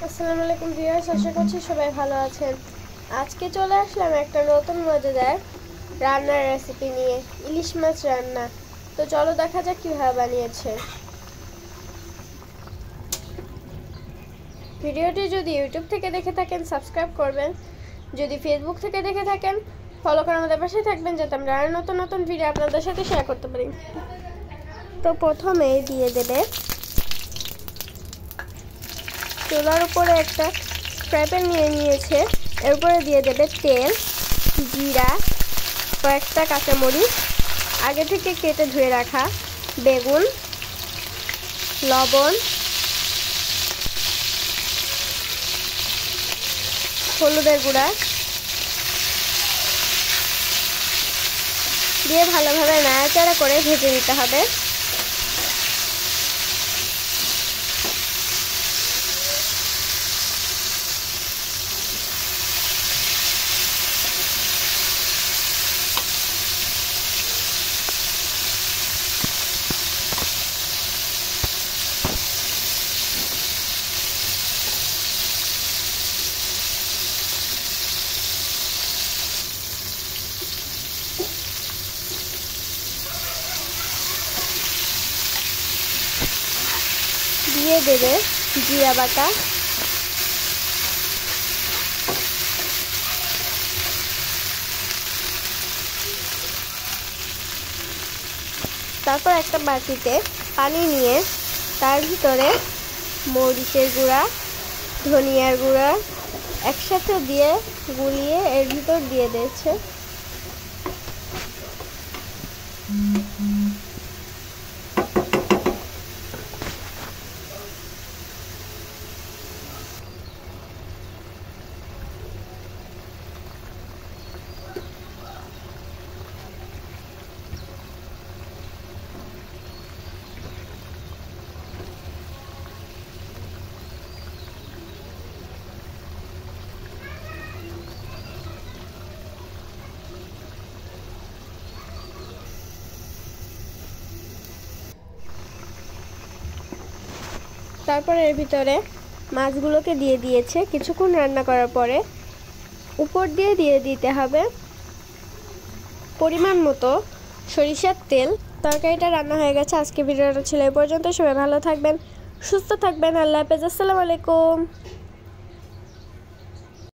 আসসালামু আলাইকুম ভিউয়ার্স, আশা করছি সবাই ভালো আছেন। আজকে চলে আসলাম একটা নতুন মজাদার রান্নার রেসিপি নিয়ে, ইলিশ মাছ রান্না। তো চলো দেখা যাক কিভাবে বানিয়েছে। ভিডিওটি যদি ইউটিউব থেকে দেখে থাকেন সাবস্ক্রাইব করবেন, যদি ফেসবুক থেকে দেখে থাকেন ফলো করে আমাদের পাশে থাকবেন, যাতে আমরা আরও নতুন নতুন ভিডিও আপনাদের সাথে শেয়ার করতে পারি। তো প্রথমে দিয়ে দেবে চুলার উপরে একটা ফ্রাই প্যান নিয়েছে, এর উপরে দিয়ে দেবে তেল, জিরা, কয়েকটা কাঁচামরিচ, আগে থেকে কেটে ধুয়ে রাখা বেগুন, লবণ, হলুদের গুঁড়া দিয়ে ভালোভাবে নাড়াচাড়া করে ভেজে নিতে হবে। দিয়ে দেবে জিরা বাটা, তারপর একটা বাটিতে পানি নিয়ে তার ভিতরে মরিচের গুঁড়া, ধনিয়ার গুঁড়া একসাথে দিয়ে গুলিয়ে এর ভিতর দিয়ে দিয়েছে। তারপর এর ভিতরে মাছগুলোকে দিয়ে দিয়েছে। কিছুক্ষণ রান্না করার পরে উপর দিয়ে দিতে হবে পরিমাণ মতো সরিষার তেল। তরকারিটা রান্না হয়ে গেছে। আজকে ভিডিওটা ছিল এই পর্যন্ত। সবাই ভালো থাকবেন, সুস্থ থাকবেন। আল্লাহ হাফেজ। আসসালামু আলাইকুম।